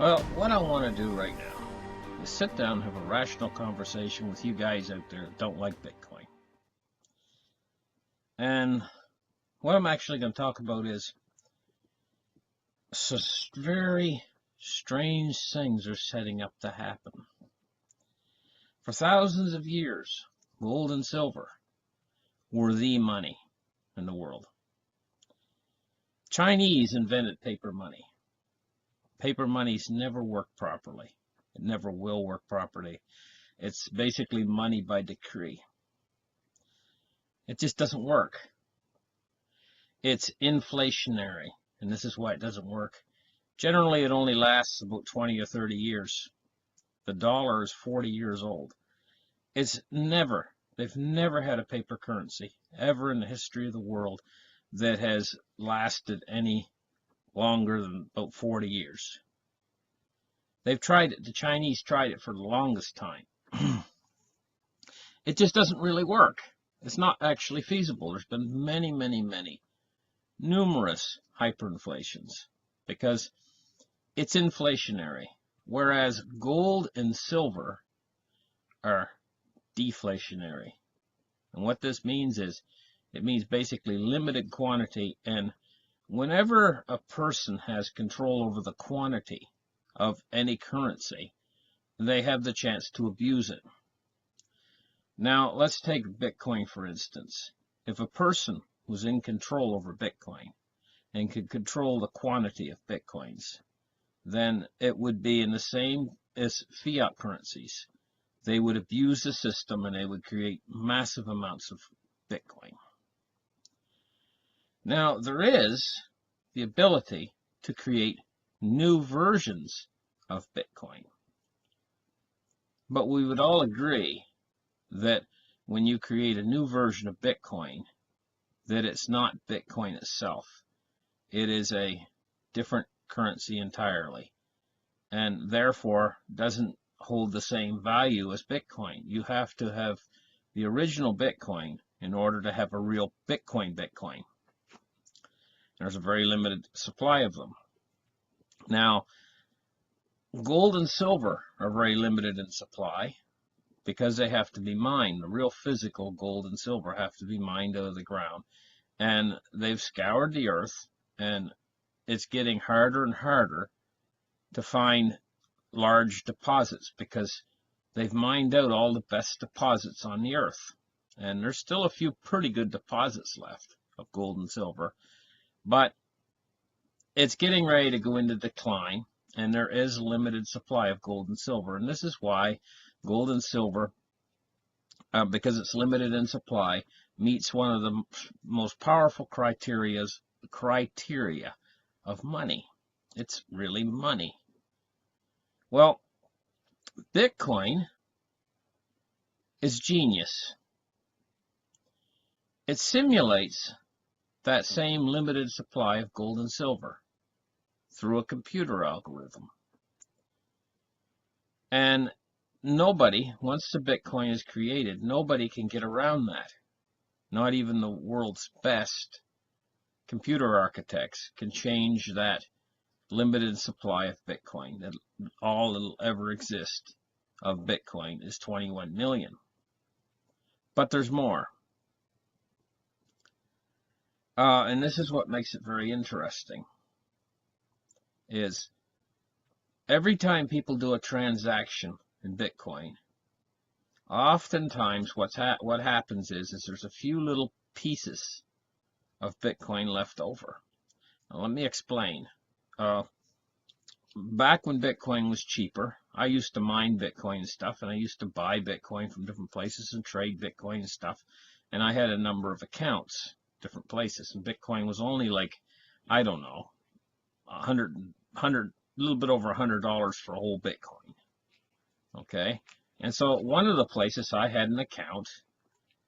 Well, what I want to do right now is sit down and have a rational conversation with you guys out there that don't like Bitcoin. And what I'm actually going to talk about is very strange things are setting up to happen. For thousands of years, gold and silver were the money in the world. Chinese invented paper money. Paper money's never worked properly. It never will work properly. It's basically money by decree. It just doesn't work. It's inflationary, and this is why it doesn't work. Generally, it only lasts about 20 or 30 years. The dollar is 40 years old. They've never had a paper currency ever in the history of the world that has lasted any longer than about 40 years. They've tried it. The Chinese tried it for the longest time. It just doesn't really work. It's not actually feasible. There's been many, numerous hyperinflations because it's inflationary, whereas gold and silver are deflationary. And what this means is, it means basically limited quantity, and whenever a person has control over the quantity of any currency, they have the chance to abuse it. Now, let's take Bitcoin, for instance. If a person was in control over Bitcoin and could control the quantity of Bitcoins, then it would be in the same as fiat currencies. They would abuse the system and they would create massive amounts of Bitcoin. Now, there is the ability to create new versions of Bitcoin. But we would all agree that when you create a new version of Bitcoin, that it's not Bitcoin itself. It is a different currency entirely, and therefore doesn't hold the same value as Bitcoin. You have to have the original Bitcoin in order to have a real Bitcoin. There's a very limited supply of them. Now, gold and silver are very limited in supply because they have to be mined. The real physical gold and silver have to be mined out of the ground. And they've scoured the earth, and it's getting harder and harder to find large deposits because they've mined out all the best deposits on the earth. And there's still a few pretty good deposits left of gold and silver, but it's getting ready to go into decline, and there is a limited supply of gold and silver. And this is why gold and silver, because it's limited in supply, meets one of the most powerful criteria of money. It's really money. Well, Bitcoin is genius. It simulates that same limited supply of gold and silver through a computer algorithm. And nobody, once the Bitcoin is created, nobody can get around that. Not even the world's best computer architects can change that limited supply of Bitcoin. That all that'll ever exist of Bitcoin is 21 million. But there's more. And this is what makes it very interesting, is every time people do a transaction in Bitcoin, oftentimes what happens is there's a few little pieces of Bitcoin left over. Now, let me explain. Back when Bitcoin was cheaper, I used to mine Bitcoin and stuff, and I used to buy Bitcoin from different places and trade Bitcoin and stuff, and I had a number of accounts, different places, and Bitcoin was only like, I don't know, a little bit over $100 for a whole Bitcoin. Okay, and so one of the places I had an account,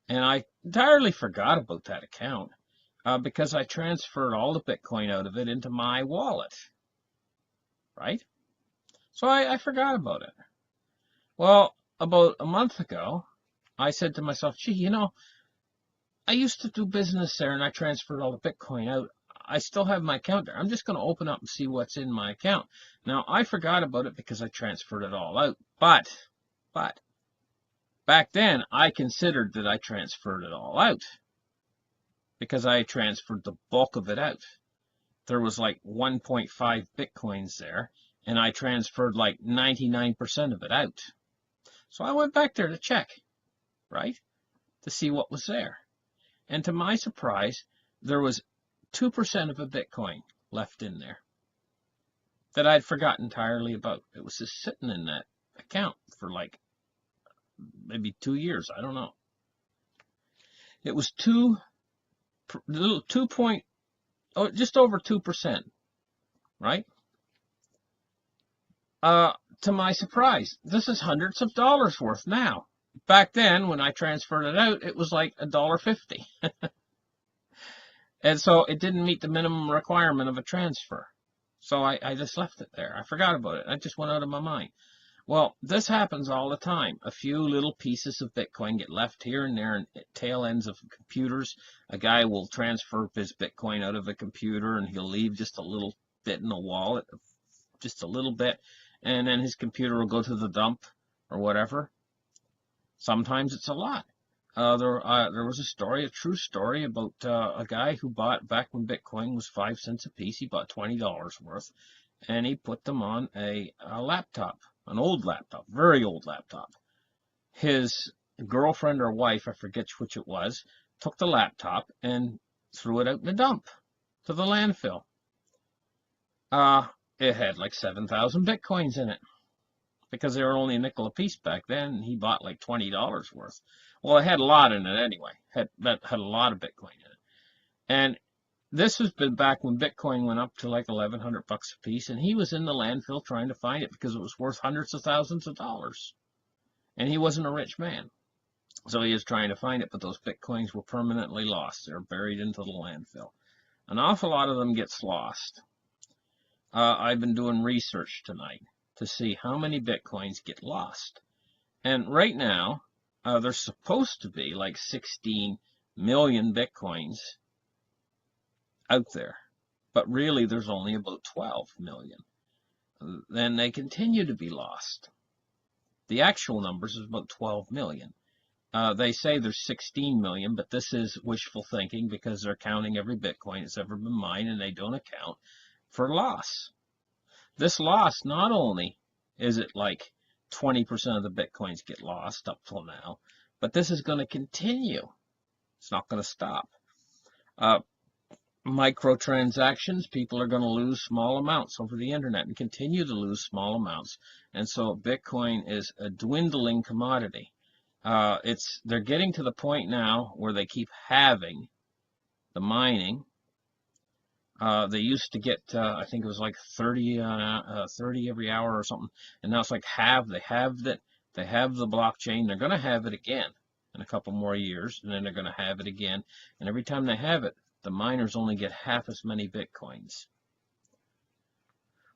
and I entirely forgot about that account because I transferred all the Bitcoin out of it into my wallet, right? So I forgot about it. Well, about a month ago, I said to myself, gee, I used to do business there, and I transferred all the Bitcoin out. I still have my account there. I'm just going to open up and see what's in my account. Now, I forgot about it because I transferred it all out. But back then, I considered that I transferred it all out because I transferred the bulk of it out. There was like 1.5 Bitcoins there, and I transferred like 99% of it out. So I went back there to check, right, to see what was there. And to my surprise, there was 2% of a Bitcoin left in there that I'd forgotten entirely about. It was just sitting in that account for like maybe 2 years. I don't know. It was just over 2%, right? To my surprise, this is hundreds of dollars worth now. Back then, when I transferred it out, it was like $1.50. And so it didn't meet the minimum requirement of a transfer. So I just left it there. I forgot about it. It just went out of my mind. Well, this happens all the time. A few little pieces of Bitcoin get left here and there at tail ends of computers. A guy will transfer his Bitcoin out of a computer and he'll leave just a little bit in a wallet, just a little bit, and then his computer will go to the dump or whatever. Sometimes it's a lot. There was a true story about a guy who bought, back when Bitcoin was 5 cents a piece, he bought $20 worth, and he put them on a laptop, an old laptop, very old laptop. His girlfriend or wife, I forget which it was, took the laptop and threw it out in the dump to the landfill. It had like 7,000 Bitcoins in it, because they were only a nickel a piece back then, and he bought like $20 worth. Well, it had a lot in it anyway. That had a lot of Bitcoin in it. And this has been back when Bitcoin went up to like $1,100 a piece, and he was in the landfill trying to find it because it was worth hundreds of thousands of dollars. And he wasn't a rich man. So he was trying to find it, but those Bitcoins were permanently lost. They're buried into the landfill. An awful lot of them gets lost. I've been doing research tonight to see how many Bitcoins get lost. And right now, there's supposed to be like 16 million Bitcoins out there. But really, there's only about 12 million. Then they continue to be lost. The actual numbers is about 12 million. They say there's 16 million, but this is wishful thinking because they're counting every Bitcoin that's ever been mined, and they don't account for loss. This loss, not only is it like 20% of the Bitcoins get lost up till now, but this is going to continue. It's not going to stop. Microtransactions, people are going to lose small amounts over the internet and continue to lose small amounts. And so Bitcoin is a dwindling commodity. They're getting to the point now where they keep halving the mining. They used to get, I think it was like 30 every hour or something, and now it's like half. They halved it. They have the blockchain. They're going to have it again in a couple more years, and then they're going to have it again. And every time they have it, the miners only get half as many Bitcoins.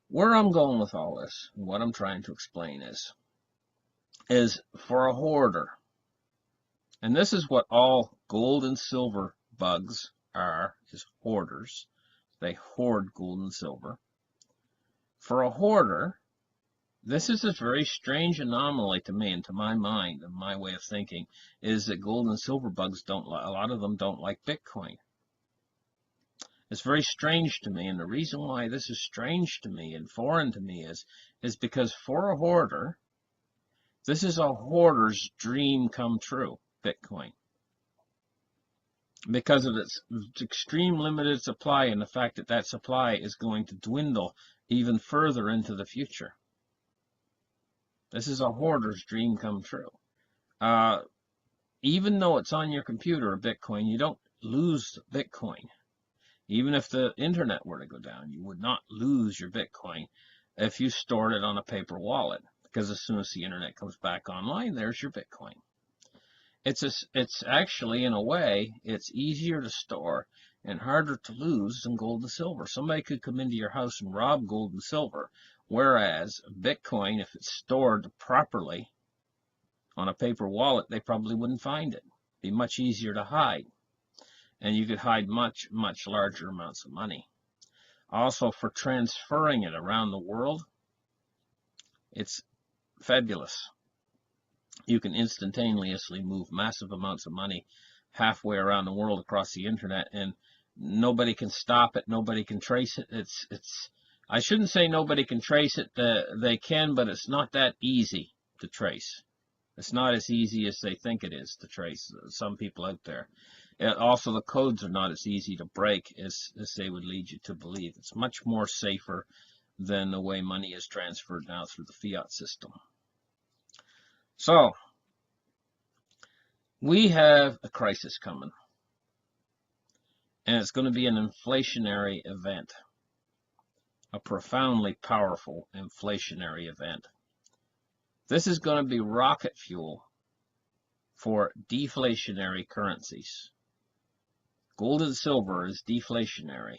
Where I'm going with all this, what I'm trying to explain is for a hoarder, and this is what all gold and silver bugs are, is hoarders. They hoard gold and silver. For a hoarder, this is a very strange anomaly to me and to my mind and my way of thinking, is that gold and silver bugs a lot of them don't like Bitcoin. It's very strange to me, and the reason why this is strange to me and foreign to me is because for a hoarder, this is a hoarder's dream come true, Bitcoin. Because of its extreme limited supply and the fact that that supply is going to dwindle even further into the future. This is a hoarder's dream come true. Even though it's on your computer, Bitcoin, you don't lose Bitcoin. Even if the internet were to go down, you would not lose your Bitcoin if you stored it on a paper wallet, because as soon as the internet comes back online, there's your Bitcoin. It's actually, in a way, it's easier to store and harder to lose than gold and silver. Somebody could come into your house and rob gold and silver, whereas Bitcoin, if it's stored properly on a paper wallet, they probably wouldn't find it. It'd be much easier to hide. and you could hide much, much larger amounts of money. Also, for transferring it around the world, it's fabulous. You can instantaneously move massive amounts of money halfway around the world across the internet, and nobody can stop it. Nobody can trace it. I shouldn't say nobody can trace it. They can, but it's not that easy to trace. It's not as easy as they think it is to trace, some people out there. And also, the codes are not as easy to break as they would lead you to believe. It's much more safer than the way money is transferred now through the fiat system. So, we have a crisis coming, and it's going to be an inflationary event, a profoundly powerful inflationary event. This is going to be rocket fuel for deflationary currencies. Gold and silver is deflationary,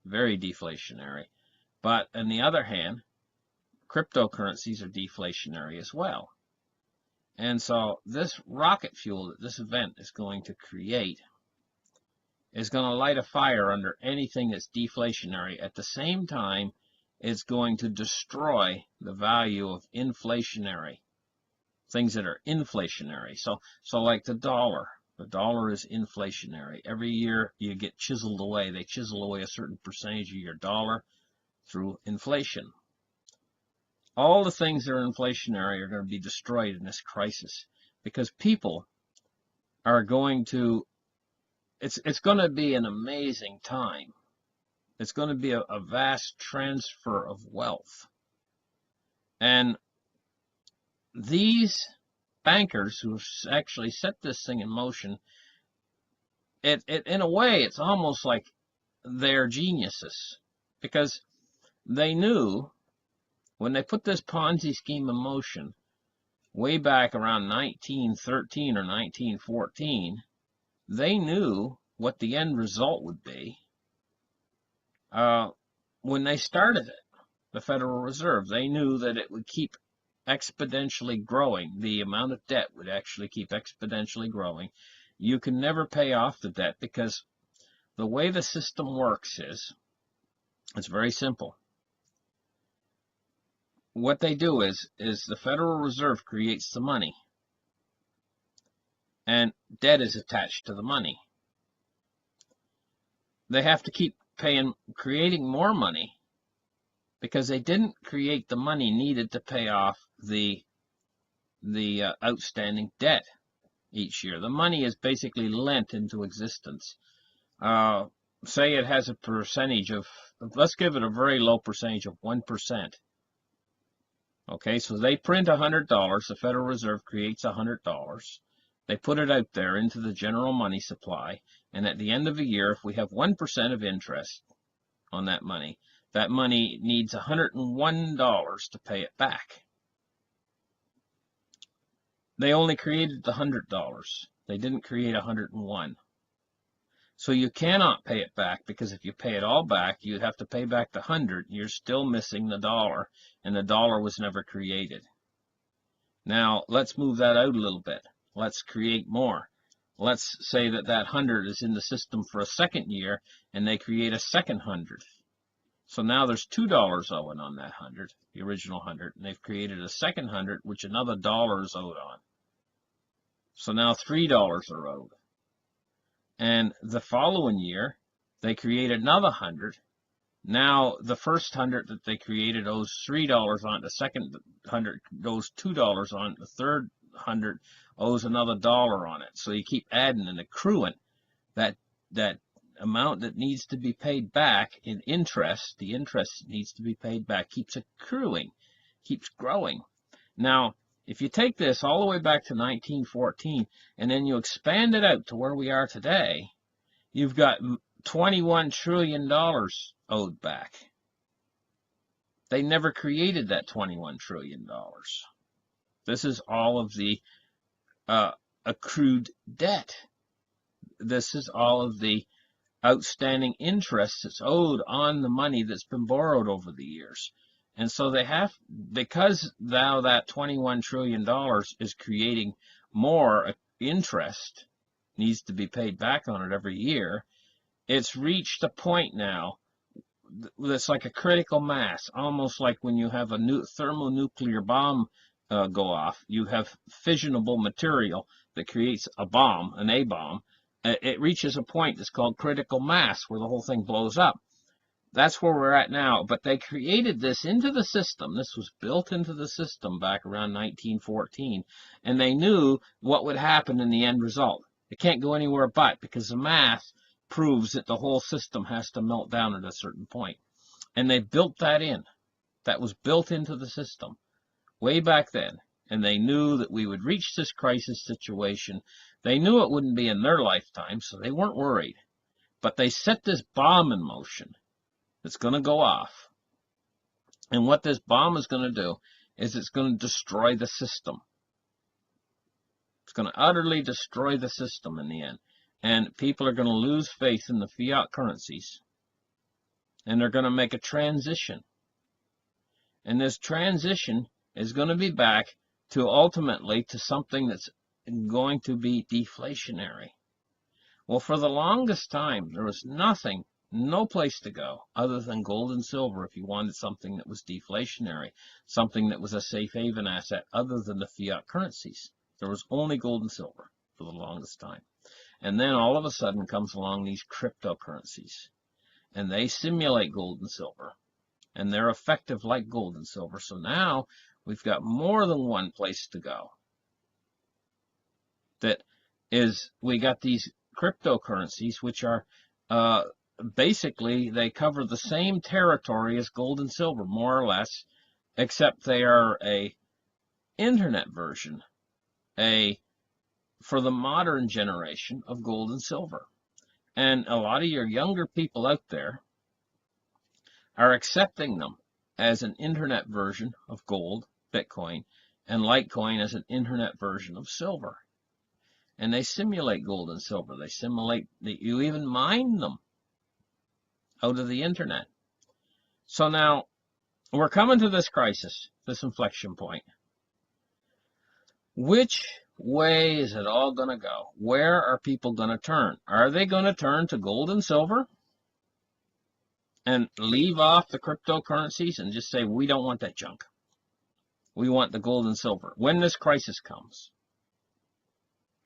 very deflationary. But on the other hand, cryptocurrencies are deflationary as well. And so this rocket fuel that this event is going to create is going to light a fire under anything that's deflationary. At the same time, it's going to destroy the value of inflationary, things that are inflationary. So like the dollar. The dollar is inflationary. Every year you get chiseled away. They chisel away a certain percentage of your dollar through inflation. All the things that are inflationary are going to be destroyed in this crisis because people are going to, it's going to be an amazing time. It's going to be a vast transfer of wealth. And these bankers who actually set this thing in motion, in a way, it's almost like they're geniuses, because they knew when they put this Ponzi scheme in motion way back around 1913 or 1914, they knew what the end result would be. When they started it, the Federal Reserve, they knew that it would keep exponentially growing. The amount of debt would actually keep exponentially growing. You can never pay off the debt because the way the system works is, it's very simple. What they do is the Federal Reserve creates the money, and debt is attached to the money. They have to keep creating more money because they didn't create the money needed to pay off the outstanding debt each year. The money is basically lent into existence. Say it has a percentage of, let's give it a very low percentage of 1%. Okay, so they print $100. The Federal Reserve creates $100. They put it out there into the general money supply, and at the end of a year, if we have 1% of interest on that money needs $101 to pay it back. They only created the $100. They didn't create 101. So you cannot pay it back, because if you pay it all back, you'd have to pay back the 100. You're still missing the dollar, and the dollar was never created. Now, let's move that out a little bit. Let's create more. Let's say that 100 is in the system for a second year, and they create a second 100. So now there's $2 owing on that 100, the original 100, and they've created a second 100, which another dollar is owed on. So now $3 are owed. And the following year, they create another 100. Now the first 100 that they created owes $3 on it. The second 100 owes $2 on it. The third 100 owes another dollar on it. So you keep adding and accruing that amount that needs to be paid back in interest. The interest that needs to be paid back keeps accruing, keeps growing. Now, if you take this all the way back to 1914 and then you expand it out to where we are today, you've got $21 trillion owed back. They never created that $21 trillion. This is all of the accrued debt. This is all of the outstanding interest that's owed on the money that's been borrowed over the years. And so they have, because now that $21 trillion is creating more interest, needs to be paid back on it every year. It's reached a point now that's like a critical mass, almost like when you have a new thermonuclear bomb go off. You have fissionable material that creates a bomb, an A-bomb. It reaches a point that's called critical mass, where the whole thing blows up. That's where we're at now. But they created this into the system. This was built into the system back around 1914, and they knew what would happen in the end result. It can't go anywhere but, because the math proves that the whole system has to melt down at a certain point. And they built that in. That was built into the system way back then. And they knew that we would reach this crisis situation. They knew it wouldn't be in their lifetime, so they weren't worried. But they set this bomb in motion that's going to go off. And what this bomb is going to do is it's going to destroy the system. It's going to utterly destroy the system in the end. And people are going to lose faith in the fiat currencies. And they're going to make a transition. And this transition is going to be back to ultimately to something that's going to be deflationary. Well, for the longest time, there was nothing, no place to go other than gold and silver if you wanted something that was deflationary, something that was a safe haven asset other than the fiat currencies. There was only gold and silver for the longest time. And then all of a sudden comes along these cryptocurrencies. And they simulate gold and silver. And they're effective like gold and silver. So now we've got more than one place to go. That is, we got these cryptocurrencies, which are basically, they cover the same territory as gold and silver, more or less, except they are a internet version, for the modern generation of gold and silver. And a lot of your younger people out there are accepting them as an internet version of gold, Bitcoin, and Litecoin as an internet version of silver. And they simulate gold and silver. They simulate that you even mine them out of the internet. So now we're coming to this crisis, this inflection point. Which way is it all going to go? Where are people going to turn? Are they going to turn to gold and silver and leave off the cryptocurrencies and just say, we don't want that junk? We want the gold and silver. When this crisis comes,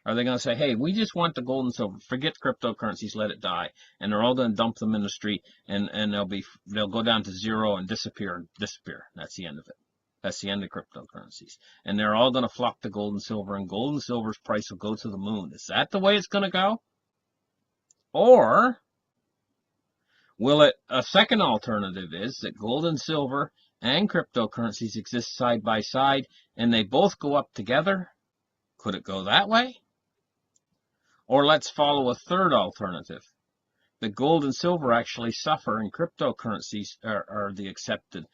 are they going to say, hey, we just want the gold and silver, forget cryptocurrencies, let it die, and they're all going to dump them in the street, and they'll go down to zero and disappear. That's the end of it. That's the end of cryptocurrencies. And they're all going to flock to gold and gold and silver's price will go to the moon. Is that the way it's going to go? Or will it, a second alternative is that gold and silver and cryptocurrencies exist side by side and they both go up together? Could it go that way? Or let's follow a third alternative. That gold and silver actually suffer and cryptocurrencies are the accepted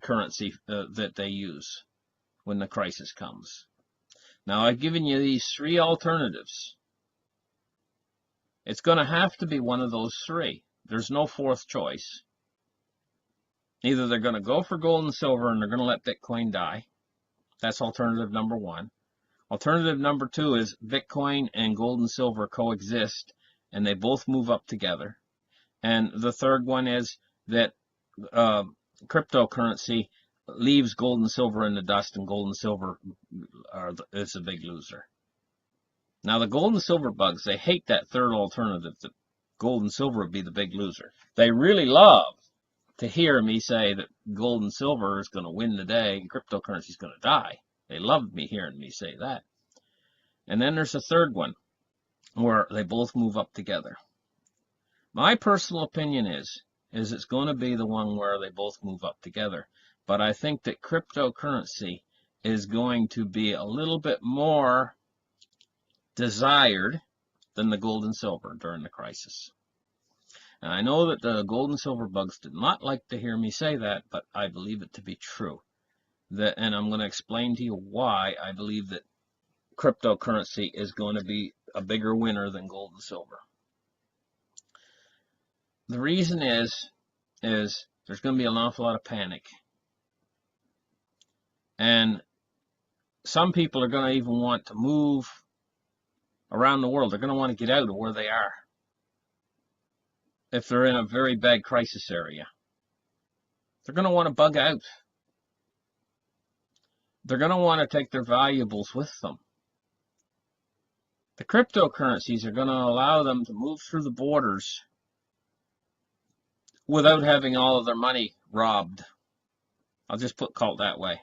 currency that they use when the crisis comes. Now, I've given you these three alternatives. It's going to have to be one of those three. There's no fourth choice. Either they're going to go for gold and silver and they're going to let Bitcoin die. That's alternative number one. Alternative number two is Bitcoin and gold and silver coexist and they both move up together. And the third one is that cryptocurrency leaves gold and silver in the dust, and gold and silver is a big loser. Now, the gold and silver bugs, they hate that third alternative, that gold and silver would be the big loser. They really love to hear me say that gold and silver is going to win the day and cryptocurrency is going to die. They love me hearing me say that. And then there's a third one where they both move up together. My personal opinion is it's going to be the one where they both move up together. But I think that cryptocurrency is going to be a little bit more desired than the gold and silver during the crisis. And I know that the gold and silver bugs did not like to hear me say that, but I believe it to be true. And I'm going to explain to you why I believe that cryptocurrency is going to be a bigger winner than gold and silver. The reason is there's going to be an awful lot of panic. And some people are going to even want to move around the world. They're going to want to get out of where they are if they're in a very bad crisis area. They're going to want to bug out. They're going to want to take their valuables with them. The cryptocurrencies are going to allow them to move through the borders without having all of their money robbed. I'll just call it that way.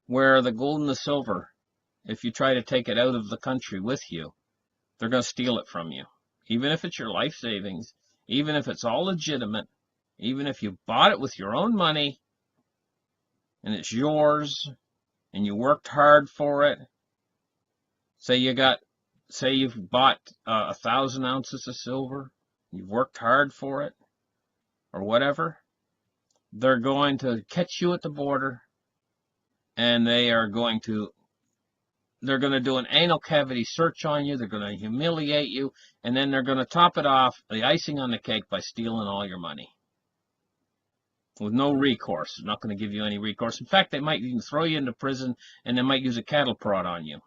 Where the gold and the silver, if you try to take it out of the country with you, they're going to steal it from you. Even if it's your life savings, even if it's all legitimate, even if you bought it with your own money and it's yours and you worked hard for it. Say you've bought 1,000 ounces of silver, you've worked hard for it, or whatever. They're going to catch you at the border, and they're going to do an anal cavity search on you. They're going to humiliate you, and then they're going to top it off, the icing on the cake, by stealing all your money with no recourse. They're not going to give you any recourse. In fact, they might even throw you into prison, and they might use a cattle prod on you.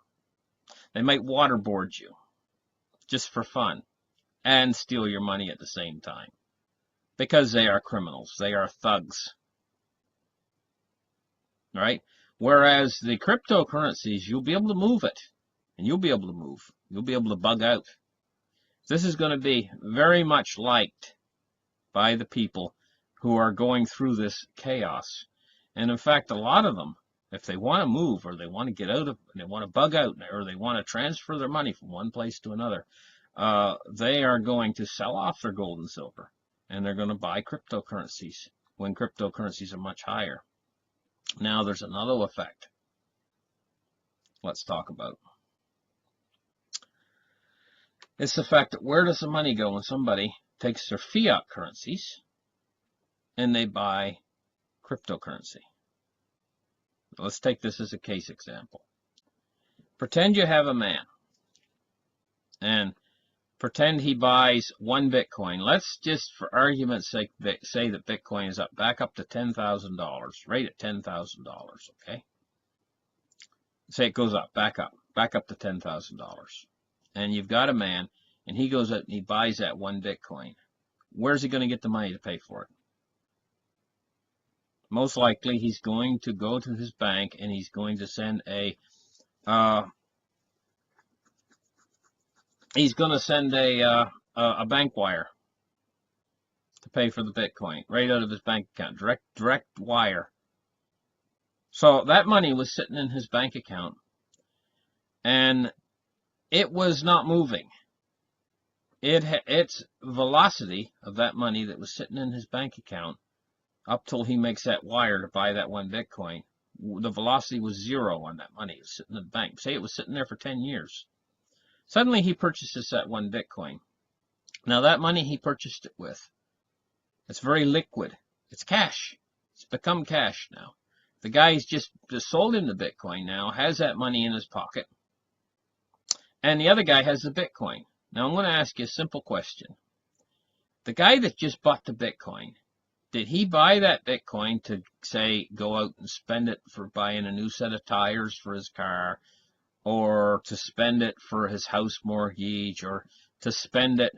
They might waterboard you just for fun and steal your money at the same time, because they are criminals. They are thugs. Right? Whereas the cryptocurrencies, you'll be able to move it, and you'll be able to move. You'll be able to bug out. This is going to be very much liked by the people who are going through this chaos. And in fact, a lot of them, if they want to move, or they want to get out of, they want to bug out, or they want to transfer their money from one place to another, they are going to sell off their gold and silver, and they're going to buy cryptocurrencies when cryptocurrencies are much higher. Now, there's another effect let's talk about. It's the fact that where does the money go when somebody takes their fiat currencies and they buy cryptocurrency? Let's take this as a case example. Pretend you have a man, and pretend he buys 1 Bitcoin. Let's just, for argument's sake, say that Bitcoin is back up to $10,000, right at $10,000, okay? Say it goes up, back up to $10,000. And you've got a man, and he goes out and he buys that 1 Bitcoin. Where's he going to get the money to pay for it? Most likely, he's going to go to his bank, and he's going to send a bank wire to pay for the Bitcoin right out of his bank account, direct wire. So that money was sitting in his bank account, and it was not moving. Its velocity of that money that was sitting in his bank account up till he makes that wire to buy that 1 Bitcoin, the velocity was 0 on that money. It was sitting in the bank. Say it was sitting there for 10 years. Suddenly he purchases that 1 Bitcoin. Now that money he purchased it with, it's very liquid. It's cash. It's become cash now. The guy who's just sold him the Bitcoin now has that money in his pocket. And the other guy has the Bitcoin. Now I'm going to ask you a simple question. The guy that just bought the Bitcoin, did he buy that Bitcoin to, say, go out and spend it for buying a new set of tires for his car, or to spend it for his house mortgage, or to spend it?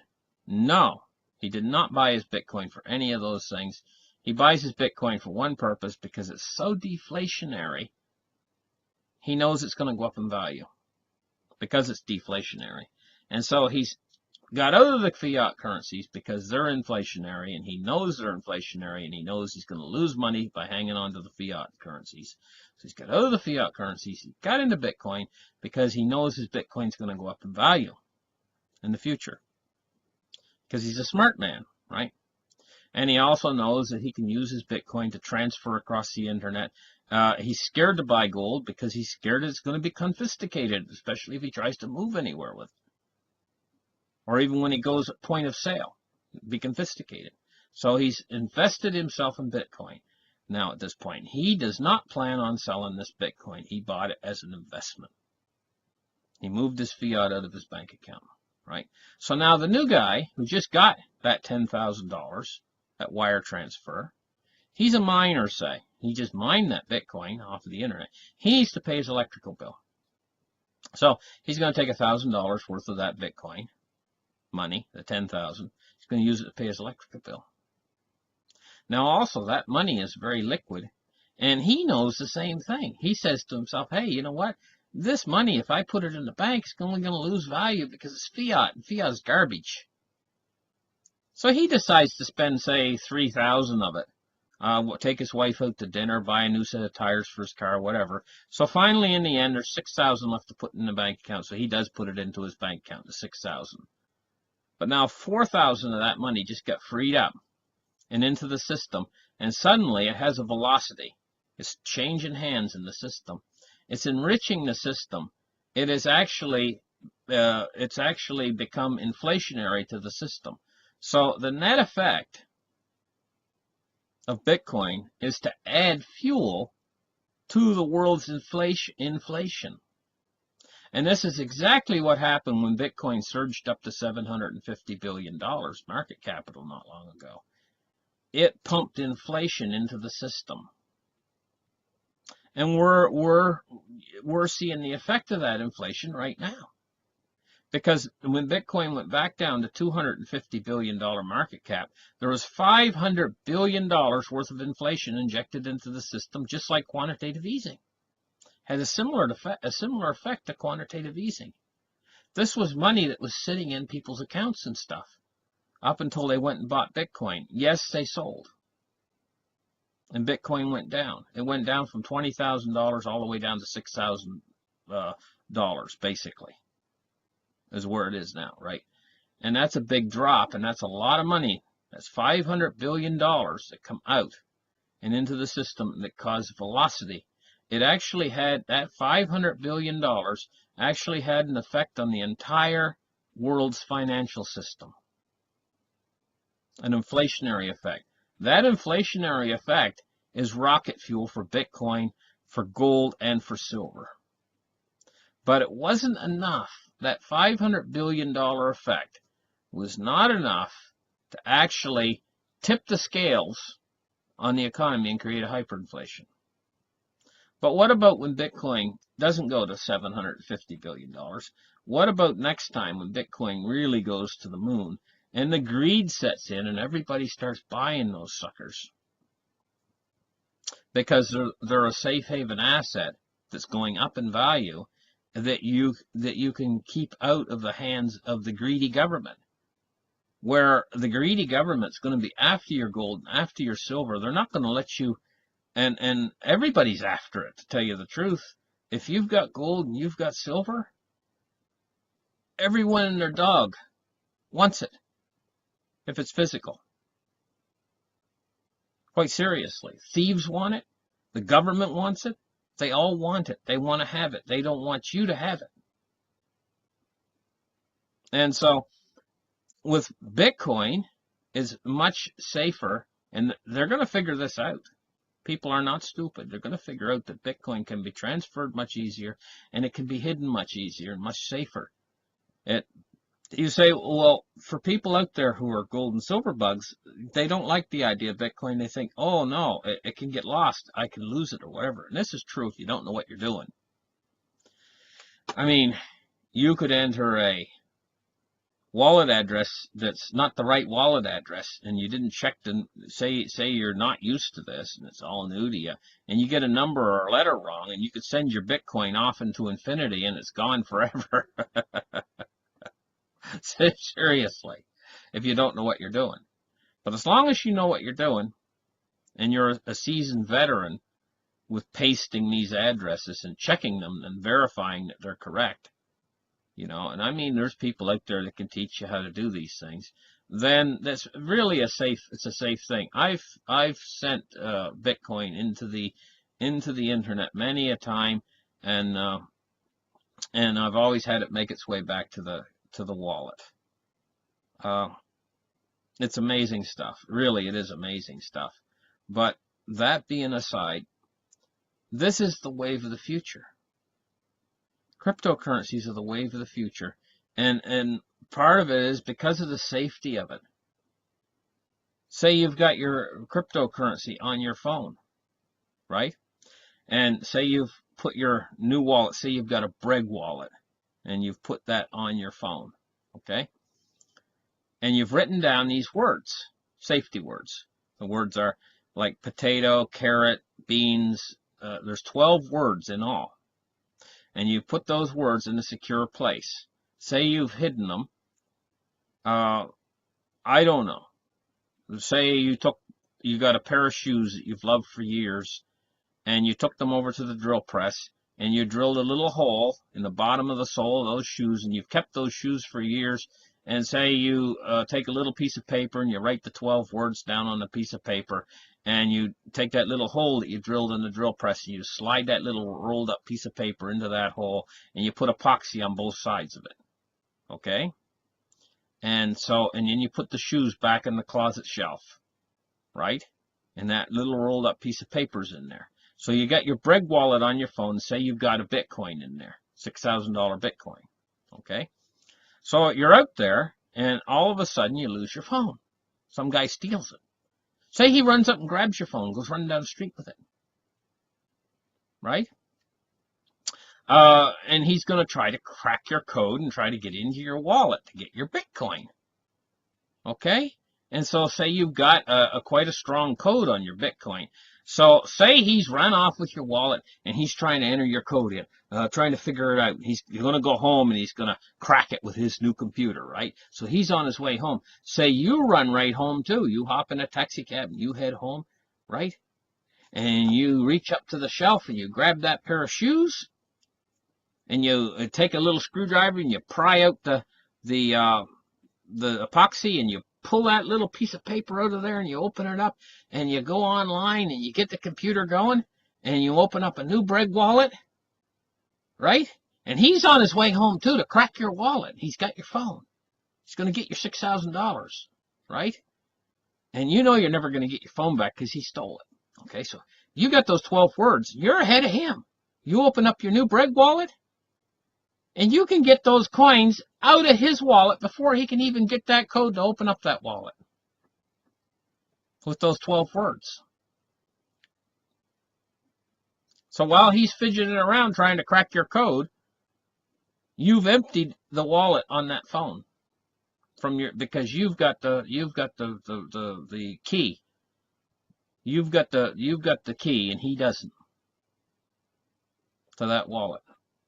No, he did not buy his Bitcoin for any of those things. He buys his Bitcoin for one purpose, because it's so deflationary. He knows it's going to go up in value because it's deflationary. And so he's got out of the fiat currencies because they're inflationary, and he knows they're inflationary, and he knows he's going to lose money by hanging on to the fiat currencies. So he's got out of the fiat currencies, he got into Bitcoin because he knows his Bitcoin's going to go up in value in the future. Because he's a smart man, right? And he also knows that he can use his Bitcoin to transfer across the internet. He's scared to buy gold because he's scared it's going to be confiscated, especially if he tries to move anywhere with it. Or even when he goes at point of sale, be confiscated. So he's invested himself in Bitcoin. Now at this point, he does not plan on selling this Bitcoin. He bought it as an investment. He moved his fiat out of his bank account, right? So now the new guy who just got that $10,000, that wire transfer, he's a miner, say. He just mined that Bitcoin off of the internet. He needs to pay his electrical bill. So he's going to take $1,000 worth of that Bitcoin money, the 10,000. He's going to use it to pay his electric bill. Now, also, that money is very liquid, and he knows the same thing. He says to himself, hey, you know what? This money, if I put it in the bank, it's only going to lose value because it's fiat, and fiat is garbage. So he decides to spend, say, 3,000 of it. Take his wife out to dinner, buy a new set of tires for his car, whatever. So finally, in the end, there's 6,000 left to put in the bank account. So he does put it into his bank account, the 6,000. But now 4,000 of that money just got freed up and into the system, and suddenly it has a velocity. It's changing hands in the system. It's enriching the system. It is actually, it's actually become inflationary to the system. So the net effect of Bitcoin is to add fuel to the world's inflation. And this is exactly what happened when Bitcoin surged up to $750 billion market capital not long ago. It pumped inflation into the system. And we're seeing the effect of that inflation right now. Because when Bitcoin went back down to $250 billion market cap, there was $500 billion worth of inflation injected into the system, just like quantitative easing. Had a similar effect to quantitative easing. This was money that was sitting in people's accounts and stuff up until they went and bought Bitcoin. Yes, they sold. And Bitcoin went down. It went down from $20,000 all the way down to $6,000, basically, is where it is now, right? And that's a big drop, and that's a lot of money. That's $500 billion that come out and into the system that caused velocity. It actually had, that $500 billion actually had an effect on the entire world's financial system. An inflationary effect. That inflationary effect is rocket fuel for Bitcoin, for gold, and for silver. But it wasn't enough. That $500 billion effect was not enough to actually tip the scales on the economy and create a hyperinflation. But what about when Bitcoin doesn't go to $750 billion? What about next time when Bitcoin really goes to the moon and the greed sets in and everybody starts buying those suckers? Because they're a safe haven asset that's going up in value that you can keep out of the hands of the greedy government. Where the greedy government's going to be after your gold and after your silver. They're not going to let you, and everybody's after it, to tell you the truth. If you've got gold and you've got silver, everyone and their dog wants it, if it's physical. Quite seriously. Thieves want it. The government wants it. They all want it. They want to have it. They don't want you to have it. And so, with Bitcoin, is much safer, and they're going to figure this out. People are not stupid. They're going to figure out that Bitcoin can be transferred much easier, and it can be hidden much easier and much safer. You say, well, for people out there who are gold and silver bugs, they don't like the idea of Bitcoin. They think, oh no, it can get lost. I can lose it or whatever. And this is true if you don't know what you're doing. I mean, you could enter a wallet address that's not the right wallet address, and you didn't check the, say you're not used to this and it's all new to you, and you get a number or a letter wrong, and you could send your Bitcoin off into infinity and it's gone forever. Seriously, if you don't know what you're doing. But as long as you know what you're doing, and you're a seasoned veteran with pasting these addresses and checking them and verifying that they're correct, you know, and I mean there's people out there that can teach you how to do these things, then that's really it's a safe thing. I've sent Bitcoin into the internet many a time, and I've always had it make its way back to the wallet. It's amazing stuff. Really, it is amazing stuff. But that being aside, this is the wave of the future. Cryptocurrencies are the wave of the future. And part of it is because of the safety of it. Say you've got your cryptocurrency on your phone, right? And say you've put your new wallet, say you've got a Breg wallet, and you've put that on your phone, okay? And you've written down these words, safety words. The words are like potato, carrot, beans. There's 12 words in all. And you put those words in a secure place. Say you've hidden them. I don't know. Say you got a pair of shoes that you've loved for years, and you took them over to the drill press, and you drilled a little hole in the bottom of the sole of those shoes, and you've kept those shoes for years. And say you take a little piece of paper and you write the 12 words down on a piece of paper, and you take that little hole that you drilled in the drill press and you slide that little rolled up piece of paper into that hole, and you put epoxy on both sides of it. Okay? And then you put the shoes back in the closet shelf, right? And that little rolled up piece of paper's in there. So you got your Breg wallet on your phone. Say you've got a Bitcoin in there, $6,000 Bitcoin. Okay? So you're out there, and all of a sudden you lose your phone. Some guy steals it. Say he runs up and grabs your phone, goes running down the street with it. Right? And he's going to try to crack your code and try to get into your wallet to get your Bitcoin. Okay? And so say you've got quite a strong code on your Bitcoin. So say he's run off with your wallet and he's trying to enter your code in, trying to figure it out. He's going to go home and he's going to crack it with his new computer, right? So he's on his way home. Say you run right home too. You hop in a taxi cab and you head home, right? And you reach up to the shelf and you grab that pair of shoes and you take a little screwdriver and you pry out the epoxy and you pull that little piece of paper out of there and you open it up and you go online and you get the computer going and you open up a new Breg wallet, right? And he's on his way home too to crack your wallet. He's got your phone. He's going to get your $6,000, right? And you know you're never going to get your phone back because he stole it. Okay, so you got those 12 words. You're ahead of him. You open up your new Breg wallet and you can get those coins out of his wallet before he can even get that code to open up that wallet with those 12 words. So while he's fidgeting around trying to crack your code, you've emptied the wallet on that phone because you've got the key. You've got the key and he doesn't to that wallet.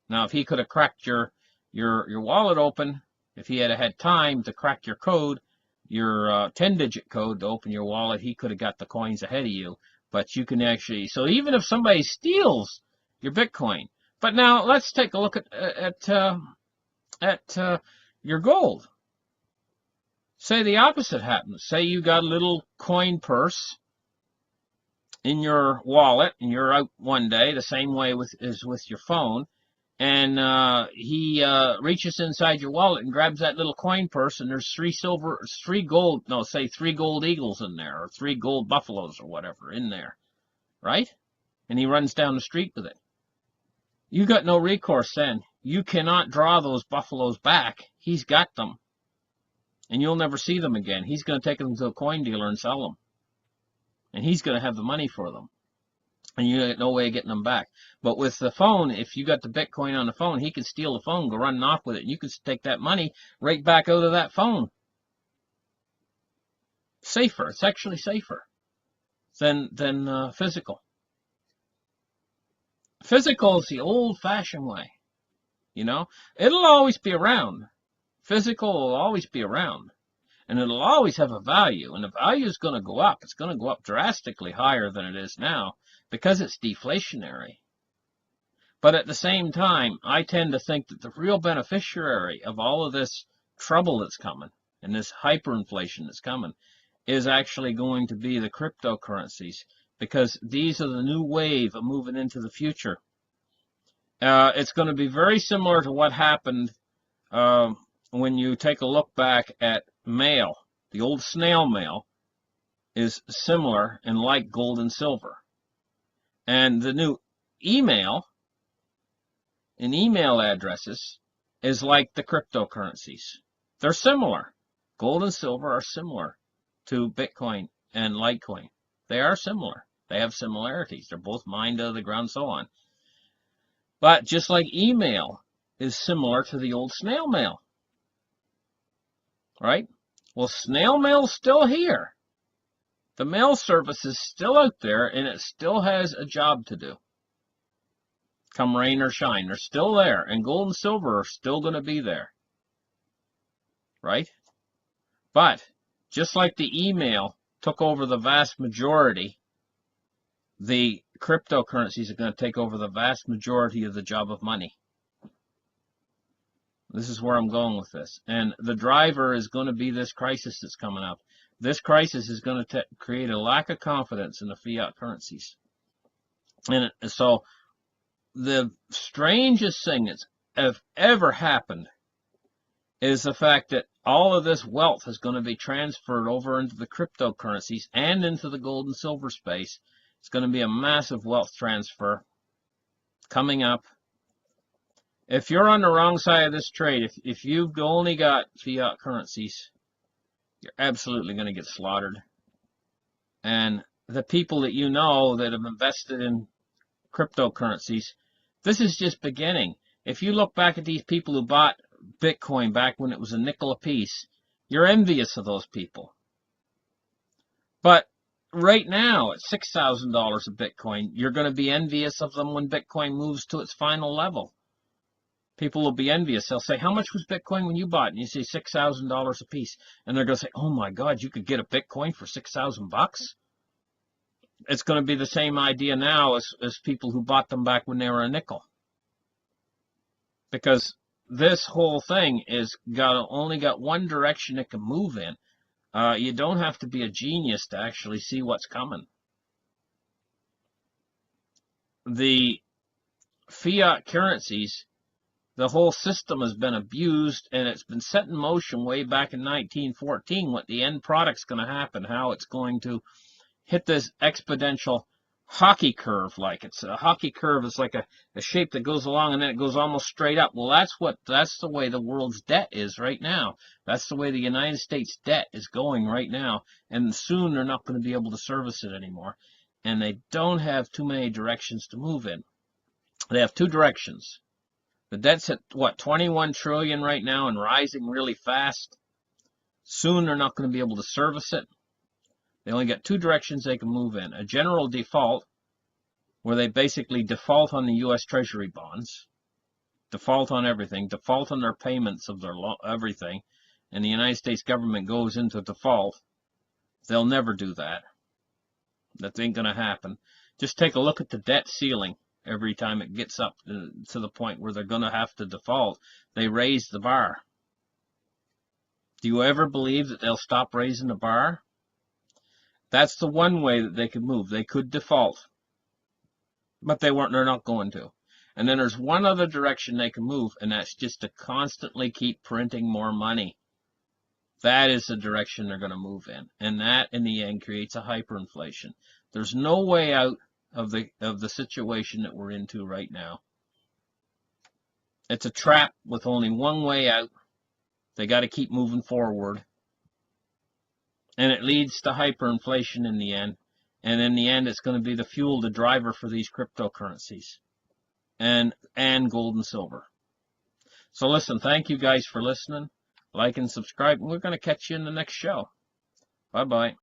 Now, if he could have cracked your wallet open, if he had time to crack your code, your 10-digit code to open your wallet, he could have got the coins ahead of you. But you can actually, so even if somebody steals your Bitcoin, but now let's take a look at your gold. Say the opposite happens. Say you got a little coin purse in your wallet, and you're out one day, the same way as with your phone. And he reaches inside your wallet and grabs that little coin purse, and there's three gold eagles in there, or 3 gold buffaloes or whatever in there, right? And he runs down the street with it. You got no recourse then. You cannot draw those buffaloes back. He's got them. And you'll never see them again. He's going to take them to a coin dealer and sell them. And he's going to have the money for them. And you have no way of getting them back. But with the phone, if you got the Bitcoin on the phone, he can steal the phone, go running off with it, and you can take that money right back out of that phone. Safer. It's actually safer than physical. Physical is the old-fashioned way. You know, it'll always be around. Physical will always be around. And it'll always have a value. And the value is going to go up. It's going to go up drastically higher than it is now, because it's deflationary. But at the same time, I tend to think that the real beneficiary of all of this trouble that's coming and this hyperinflation that's coming is actually going to be the cryptocurrencies, because these are the new wave of moving into the future. It's going to be very similar to what happened when you take a look back at mail. The old snail mail is similar and like gold and silver. And the new email and email addresses is like the cryptocurrencies. They're similar. Gold and silver are similar to Bitcoin and Litecoin. They are similar. They have similarities. They're both mined out of the ground, so on. But just like email is similar to the old snail mail, right? Well, snail mail's still here. The mail service is still out there, and it still has a job to do. Come rain or shine, they're still there, and gold and silver are still going to be there, right? But just like the email took over the vast majority, the cryptocurrencies are going to take over the vast majority of the job of money. This is where I'm going with this. And the driver is going to be this crisis that's coming up. This crisis is going to create a lack of confidence in the fiat currencies. And so the strangest thing that's ever happened is the fact that all of this wealth is going to be transferred over into the cryptocurrencies and into the gold and silver space. It's going to be a massive wealth transfer coming up. If you're on the wrong side of this trade, if you've only got fiat currencies, you're absolutely going to get slaughtered. And the people that you know that have invested in cryptocurrencies, this is just beginning. If you look back at these people who bought Bitcoin back when it was a nickel a piece, you're envious of those people. But right now, at $6,000 a Bitcoin, you're going to be envious of them when Bitcoin moves to its final level. People will be envious. They'll say, how much was Bitcoin when you bought it? And you say $6,000 a piece. And they're going to say, oh my God, you could get a Bitcoin for $6,000? It's going to be the same idea now as people who bought them back when they were a nickel. Because this whole thing is only got one direction it can move in. You don't have to be a genius to actually see what's coming. The fiat currencies, the whole system has been abused, and it's been set in motion way back in 1914 what the end product's going to happen, how it's going to hit this exponential hockey curve. Like it's a hockey curve is like a shape that goes along and then it goes almost straight up. Well, that's the way the world's debt is right now. That's the way the United States debt is going right now, and soon they're not going to be able to service it anymore. And they don't have too many directions to move in. They have two directions. The debt's at, what, 21 trillion right now and rising really fast. Soon they're not going to be able to service it. They only got two directions they can move in. A general default, where they basically default on the U.S. Treasury bonds, default on everything, default on their payments of their everything, and the United States government goes into default. They'll never do that. That ain't going to happen. Just take a look at the debt ceiling. Every time it gets up to the point where they're going to have to default, they raise the bar. Do you ever believe that they'll stop raising the bar? That's the one way that they could move. They could default, but they're not going to. And then there's one other direction they can move, and that's just to constantly keep printing more money. That is the direction they're going to move in, and that in the end creates a hyperinflation. There's no way out of the situation that we're into right now. It's a trap with only one way out. They got to keep moving forward. And it leads to hyperinflation in the end. And in the end, it's going to be the fuel, the driver for these cryptocurrencies and gold and silver. So listen, thank you guys for listening. Like and subscribe, and we're going to catch you in the next show. Bye-bye.